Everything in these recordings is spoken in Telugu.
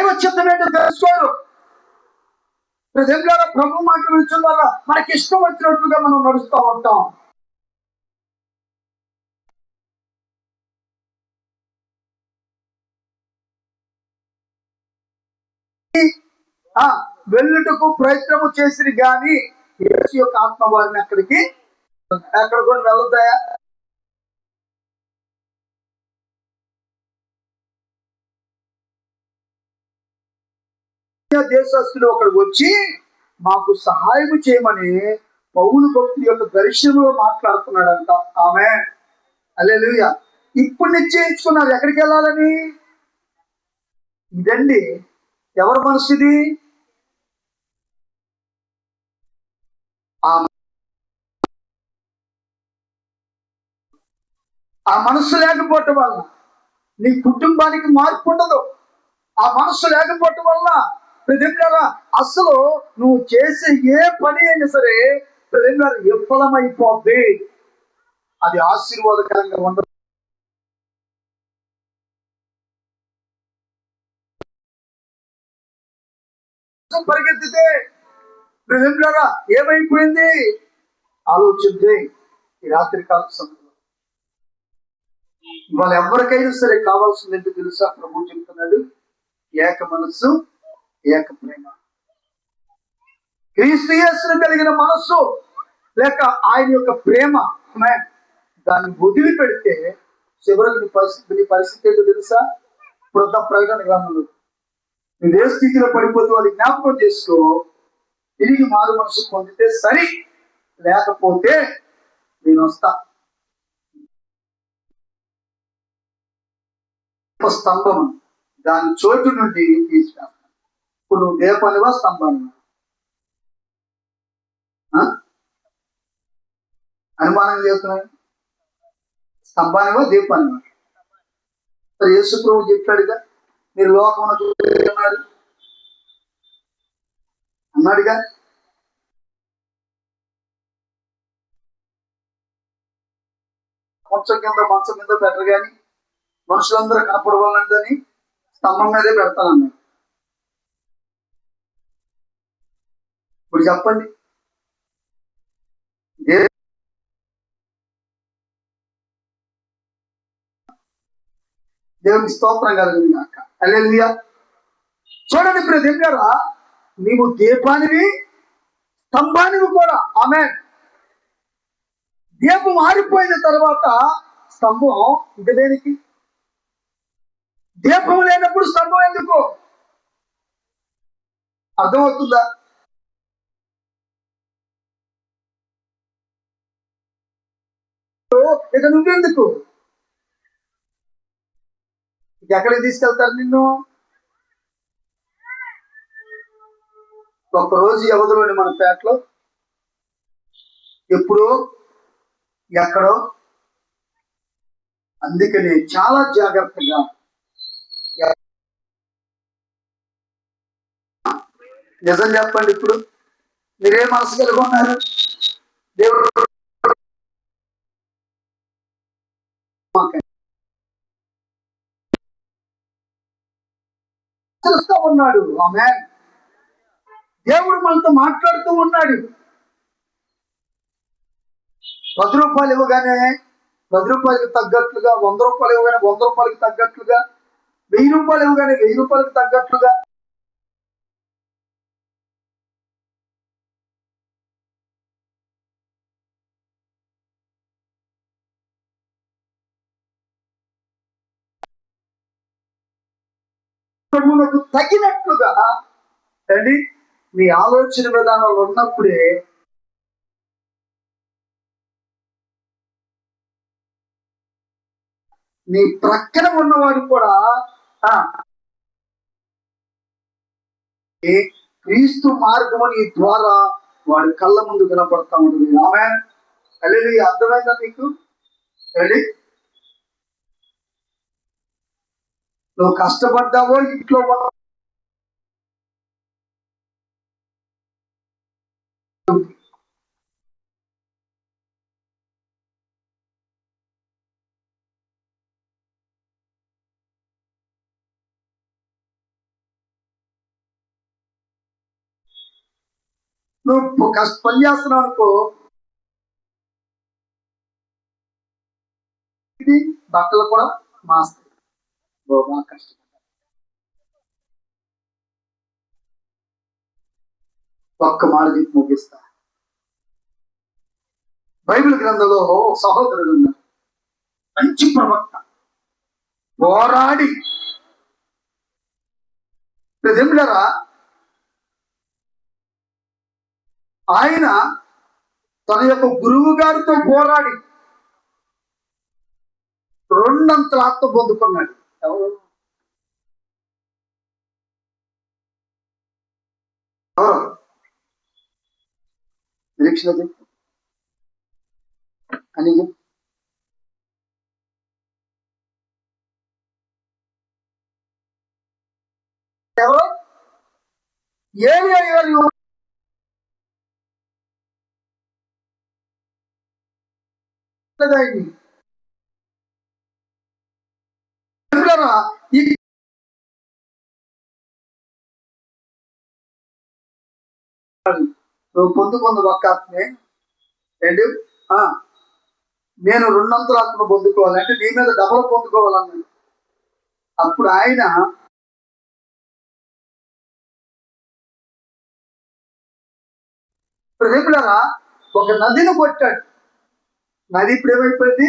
దైవ చిత్తం ఏంటో తెలుసుకోరు. ప్రజల ప్రభు మాట వినడం వల్ల మనకి ఇష్టం వచ్చినట్లుగా మనం నడుస్తూ ఉంటాం. వెళ్ళుటకు ప్రయత్నము చేసిరి గాని యేసు యొక్క ఆత్మ వారిని ఎక్కడికి కూడా వెళ్ళొద్దాయా? దేశస్తులు ఒకడు వచ్చి మాకు సహాయం చేయమని పౌలు భక్తుల యొక్క దర్శనంలో మాట్లాడుతున్నాడంట. ఆమె హల్లెలూయా. ఇప్పుడు నిశ్చయించుకున్నారు ఎక్కడికి వెళ్ళాలని. ఇదండి ఎవరి మనసు ఇది? ఆ మనస్సు లేకపోవటం వల్ల నీ కుటుంబానికి మార్పు ఉండదు. ఆ మనస్సు లేకపోవటం వల్ల ప్రజలారా అసలు నువ్వు చేసే ఏ పని అయినా సరే ప్రజలారా విఫలమైపోద్ది. అది ఆశీర్వాదకరంగా ఉండదు. పరిగెత్తితే ప్రజలారా ఏమైపోయింది ఆలోచించే ఈ రాత్రి కాల సమయంలో ఇవాళ ఎవరికైనా సరే కావాల్సింది ఏంటో తెలుసా? ప్రభు చెప్తున్నాడు, ఏక మనస్సు ఏక ప్రేమ. క్రీస్తు యేసును కలిగిన మనస్సు లేక ఆయన యొక్క ప్రేమ దాన్ని వదిలిపెడితే చివరికి నీ పరిస్థితి ఏంటో తెలుసా? ఇప్పుడు ప్రకటన గ్రంథంలో నువ్వు ఏ స్థితిలో పడిపోతే వాళ్ళు జ్ఞాపకం చేసుకో. తిరిగి మారు మనసు పొందితే సరి, లేకపోతే నేను వస్తా. స్తంభం దాని చోటు నుండి తీసుకెళ్తాను. ఇప్పుడు నువ్వు దీపానివా స్తంభానివా? అనుమానం చేస్తున్నాయి. స్తంభానివా దీపానివా? యేసు ప్రభు చెప్పాడుగా, మీరు లోకమునకు అన్నాడుగా. కొంచెం కింద మంచం మీద పెట్టరు కానీ మనుషులందరూ కనపడవాలని స్తంభం మీదే పెడతానన్నాడు. ఇప్పుడు చెప్పండి, దేవునికి స్తోత్రం కలుగుతుంది కాక. హల్లెలూయా. చూడండి ఇప్పుడు దగ్గర నీవు దీపానివి స్తంభానివి కూడా. ఆమేన్. దీపం ఆరిపోయిన తర్వాత స్తంభం ఇంక దేనికి? దీపం లేనప్పుడు స్తంభం ఎందుకు? అర్థమవుతుందా? ఇక నువ్వెందుకు? ఎక్కడికి తీసుకెళ్తారు నిన్ను? ఒక్కరోజు వ్యవధిలోని మన పేటలో ఎప్పుడో ఎక్కడో. అందుకని చాలా జాగ్రత్తగా నిజం చెప్పండి. ఇప్పుడు మీరే మనసు కలిగి ఉన్నారు? దేవుడు చూస్తూ ఉన్నాడు. ఆమేన్. దేవుడు మనతో మాట్లాడుతూ ఉన్నాడు. 10 రూపాయలు ఇవ్వగానే 10 రూపాయలకి తగ్గట్లుగా, 100 రూపాయలు ఇవ్వగానే 100 రూపాయలకి తగ్గట్లుగా, 1000 రూపాయలు ఇవ్వగానే 1000 రూపాయలకి తగ్గట్లుగా ప్రభువులకు తగినట్లుగా అండి మీ ఆలోచన విధానాలు ఉన్నప్పుడే నీ ప్రక్కన ఉన్నవాడు కూడా క్రీస్తు మార్గము నీ ద్వారా వాడి కళ్ళ ముందు కనపడతా ఉంటుంది. ఆమేన్. హల్లెలూయా. అర్థమైందా నీకు? రెడీ? నువ్వు కష్టపడ్డావో ఇంట్లో నువ్వు పని చేస్తున్నావు అనుకో, ఇది బట్టలు కూడా మాస్తాయి. బాగా కష్టం. ఒక్క మాట చెప్పి ముగిస్తా. బైబిల్ గ్రంథంలో సహోదరుడు ఉన్నారు, మంచి ప్రవక్త, పోరాడి ప్రజలారా ఆయన తన యొక్క గురువు గారితో పోరాడి 2 అంతల ఆత్మ పొందుకున్నాడు. ఎవరు? నిరీక్షణ అని ఎవరు? ఏలియా గారు నువ్వు పొందుకున్న ఒక్క ఆత్మే ఏంటి? నేను 2 అంతల ఆత్మ పొందుకోవాలంటే నీ మీద డబల్ పొందుకోవాలన్నాడు. అప్పుడు ఆయన ప్రేమిలరా ఒక నదిని కొట్టాడు. నది ఇప్పుడు ఏమైపోయింది?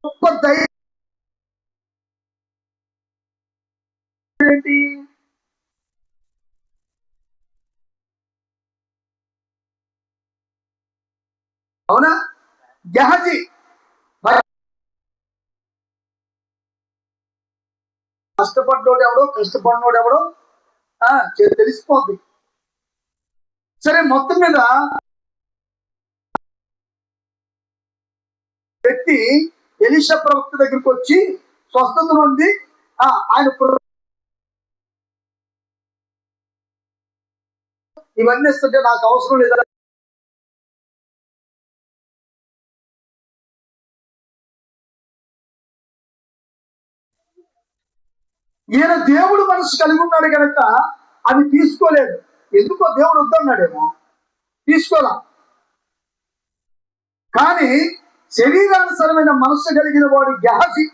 గొప్ప ధైర్యం ఏంటి? అవునా? గెహజీ కష్టపడినోడు ఎవడో తెలిసిపోద్ది. సరే, మొత్తం మీద వ్యక్తి ఎలీషా ప్రవక్త దగ్గరికి వచ్చి స్వస్థత ఉంది. ఆయన ఇవన్నీ ఇస్తుంటే నాకు అవసరం లేదా? ఈయన దేవుడు మనసు కలిగి ఉన్నాడు కనుక అది తీసుకోలేదు. ఎందుకో దేవుడు వద్దన్నాడేమో, తీసుకోలా. కానీ శరీరానుసరమైన మనస్సు కలిగిన వాడు గెహజీ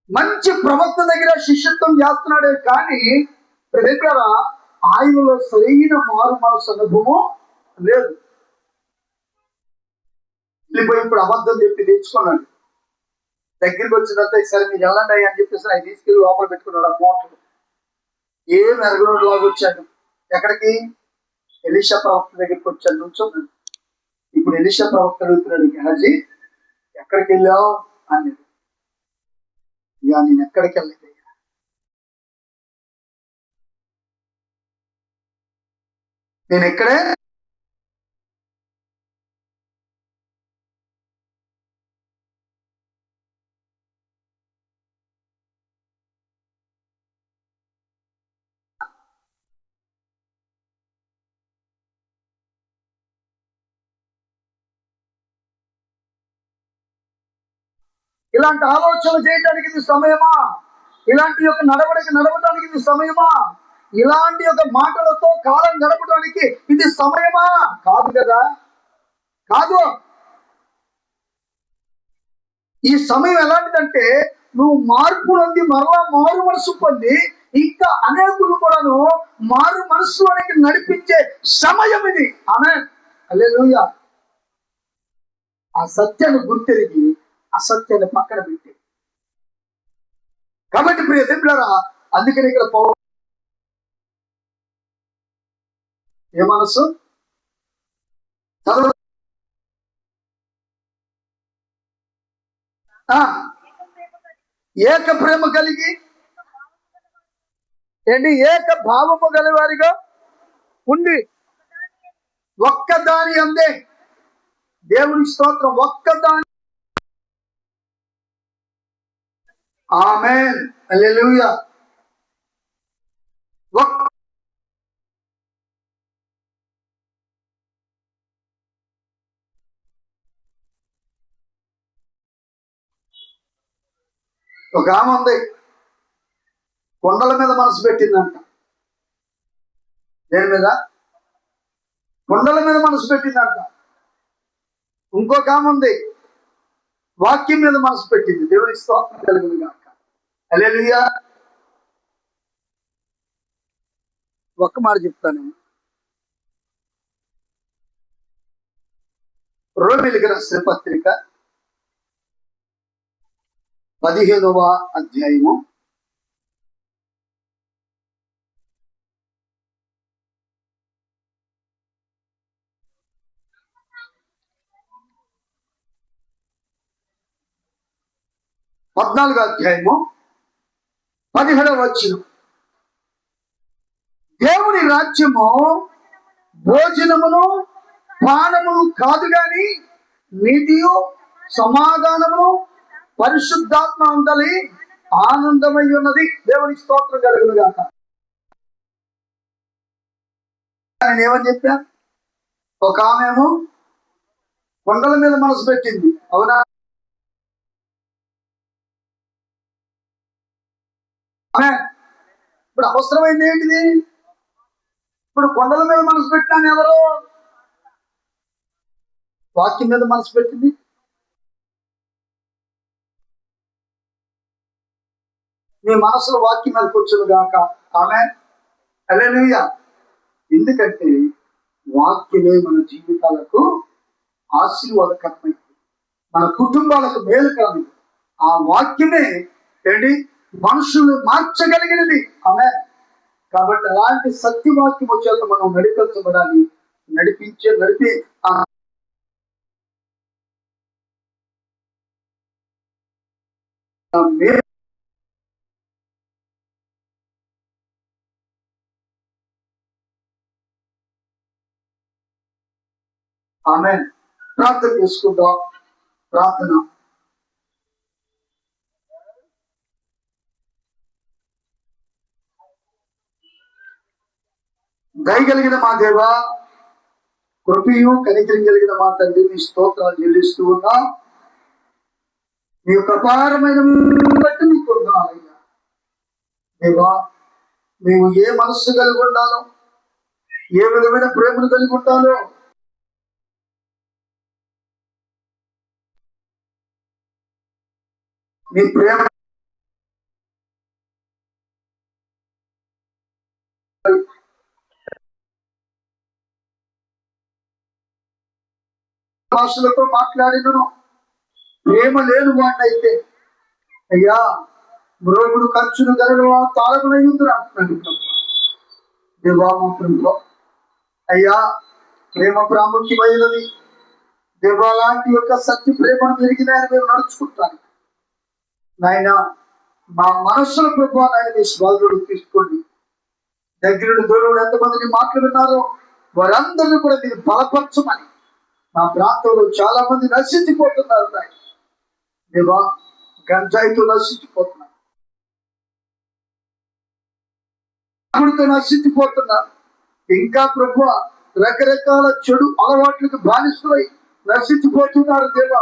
మంచి ప్రవక్త దగ్గర శిష్యత్వం చేస్తున్నాడే కానీ దగ్గర ఆయనలో సరైన మారు మనసు అనుభవం లేదు. ఇప్పుడు అబద్ధం చెప్పి తెచ్చుకున్నాడు. దగ్గరికి వచ్చిన తర్వాత సరే మీరు వెళ్ళండి అని చెప్పేసి ఆయన తీసుకెళ్ళి లోపల పెట్టుకున్నాడు. ఆ మోటార్ ఏం ఎరగనోడు లాగా వచ్చాడు. ఎక్కడికి? ఎలీషా ప్రవక్త దగ్గరికి వచ్చాడు, నుంచున్నాడు. ఇప్పుడు ఎలీషా ప్రవక్త అడుగుతున్నాడు, గెహజీ ఎక్కడికి వెళ్ళావు అనేది. ఇక నేను ఎక్కడికి వెళ్ళలేదు, నేను ఇక్కడే ఇలాంటి ఆలోచనలు చేయడానికి ఇది సమయమా? ఇలాంటి యొక్క నడవడానికి ఇది సమయమా? ఇలాంటి యొక్క మాటలతో కాలం గడపడానికి ఇది సమయమా? కాదు కదా, కాదు. ఈ సమయం ఎలాంటిదంటే నువ్వు మార్పు నొంది మరలా మారు మనసు పొంది ఇంకా అనేకులు కూడాను మారు మనసులోనికి నడిపించే సమయం ఇది. ఆమేన్, హల్లెలూయా. ఆ సత్యాన్ని గుర్తెరిగి అసత్యాన్ని పక్కన పెట్టి. కాబట్టి ప్రియ దేవులారా, అందుకని ఇక్కడ ఏ మనసు ఏక ప్రేమ కలిగి ఏక భావము గలవారిగా ఉండి ఒక్కదాని అందే. దేవుని స్తోత్రం. ఒక్కదాని. ఆమేన్, హల్లెలూయా. ఒక ఆమె ఉంది, కొండల మీద మనసు పెట్టిందంట. దేని మీద? కొండల మీద మనసు పెట్టిందంట. ఇంకొక ఆమె ఉంది, వాక్యం మీద మనసు పెట్టింది. దేవుని స్తోత్రం కలుగును గాక. హల్లెలూయా. ఒక్క మాట చెప్తాను. రోమీయులకు రాసిన పత్రిక 15వ అధ్యాయము 14వ అధ్యాయము 17వ వచనం. దేవుని రాజ్యము భోజనమును పానమును కాదు గాని నీతియు సమాధానమును పరిశుద్ధాత్మ ఉండాలి ఆనందమై ఉన్నది. దేవుని స్తోత్రం కలుగును గాక. నేను ఏమని చెప్పా? ఒక ఆమెమో కొండల మీద మనసు పెట్టింది, అవునా? ఇప్పుడు అవసరమైంది ఏంటిది? ఇప్పుడు కొండల మీద మనసు పెట్టాను ఎవరు? వాక్యం మీద మనసు పెట్టింది. మీ మనసులో వాక్యం మీద కూర్చుని గాక. ఆమె హల్లెలూయా. ఎందుకంటే వాక్యమే మన జీవితాలకు ఆశీర్వాదకరమైంది, మన కుటుంబాలకు మేలుకరమైంది. ఆ వాక్యమే ఏంటి? మనుషులు మార్చగలిగినది. ఆమె కాబట్టి అలాంటి సత్యవాక్యము చేత మనం నడిపించబడాలి. నడిపి ఆమె ప్రార్థన చేసుకుందాం. ప్రార్థన. దయగలిగిన మా దేవ, కృపయు కనికరం కలిగిన మా తండ్రి, మీ స్తోత్రాలు చెల్లిస్తూ ఉన్నా. మీ యొక్క అపారమైన బట్టి మీకు వందనాలయ్యా. దేవా, మేము ఏ మనస్సు కలిగి ఉండాలో, ఏ విధమైన ప్రేమను కలిగి ఉండాలో మీ ప్రేమ భాషలతో మాట్లాడినను ప్రేమ లేని వాడినైతే అయ్యా మ్రోగుడు ఖర్చును గలవా తాళమునయుందురు అంటున్నాడు. దేవా మా ప్రేమలో అయ్యా ప్రేమ ప్రాముఖ్యమైనది. దేవా లాంటి యొక్క సత్య ప్రేమను పెరిగిన ఆయన మేము నడుచుకుంటాను. నాయన మా మనస్సుల ప్రభావ నాయన మీ స్వాధుడు తీసుకోండి. దగ్గరుడు దూరుడు ఎంతమందిని మాట్లాడున్నారో వారందరినీ కూడా మీరు బలపరచమని. మా ప్రాంతంలో చాలా మంది నశించిపోతున్నారు నాయన. దేవా గంజాయితో నశించిపోతున్నారు, నశించిపోతున్నారు. ఇంకా ప్రభువా రకరకాల చెడు అలవాట్లకు బానిసలై నశించిపోతున్నారు. దేవా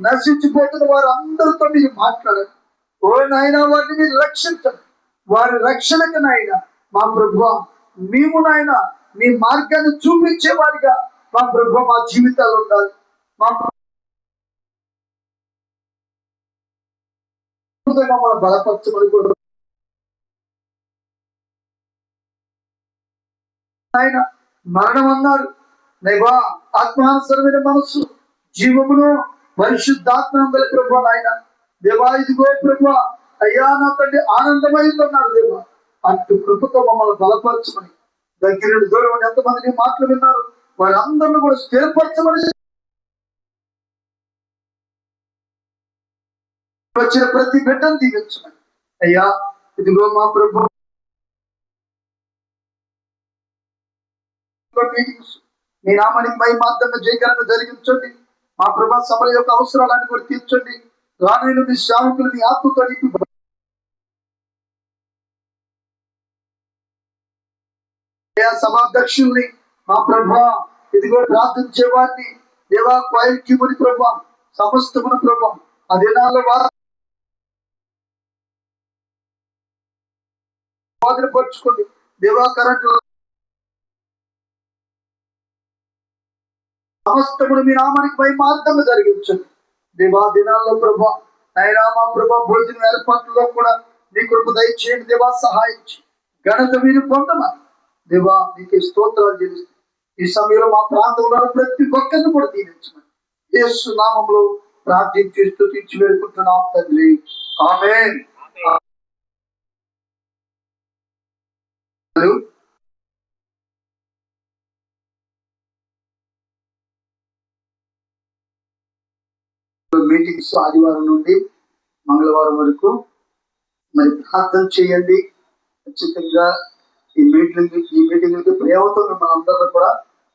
నశించిపోతున్న వారు అందరితో మీరు మాట్లాడండి. ఓ నాయన వారిని మీరు రక్షించండి. వారి రక్షణకు నాయన మా ప్రభువా మేము నాయన మీ మార్గాన్ని చూపించే వారిగా మా ప్రభువా మా జీవితాలు ఉండాలి. మా మమ్మల్ని బలపరచమని కూడా ఆయన మరణం అన్నారు. దేవా ఆత్మానుసరమైన మనస్సు జీవమును పరిశుద్ధాత్మ ప్రభు ఆయన. దేవా ఇదిగో ప్రభు అయ్యా నా తండ్రి ఆనందమైందన్నారు. దేవా అటు కృపతో మమ్మల్ని బలపరచమని. దగ్గర దూరం ఎంతమందిని మాటలు విన్నారు వారందరిని కూడా స్థిరపరచమని. వచ్చిన ప్రతి బిడ్డను దీవించమని అయ్యా. ఇదిగో మా ప్రభు మీటింగ్స్ మీ నామానికి మహిమార్థంగా జయకరంగా జరిగించండి. మా ప్రభా సభల యొక్క అవసరాలను కూడా తీర్చండి. రానున్న మీ సేవకులు మీ ఆత్మతో నింపి సభాధ్యక్షుల్ని మా ప్రభా ఇదిగో ప్రార్థించే వారిని దేవా క్వైర్కిముని ప్రభా సమస్తమును ప్రభా ఆ దినాల్లో స్వాధీనపరచుకోండి. దేవా కరెంటు సమస్తమును మీ నామానికి మహిమార్థంగా జరిగించండి. దేవా దినాల్లో ప్రభా నైనా మా ప్రభా భోజనం ఏర్పాట్లలో కూడా నీ కృప దయచేయండి. దేవా సహాయం చేయండి. ఘనత మీరు పొందమని దేవా నీకే స్తోత్రాలు చెల్లిస్తుంది. ఈ సమయంలో మా ప్రాంతంలో ప్రతి ఒక్కరిని కూడా దీవించమని యేసు నామములో ప్రార్థించి స్తుతించి వేడుకుంటున్నాం తండ్రి. ఆమేన్. మీటింగ్స్ ఆదివారం నుండి మంగళవారం వరకు మరి ప్రార్థన చేయండి. ఖచ్చితంగా ఈ మీటింగ్కి ప్రేమతో మిమ్మల్ని అందరూ కూడా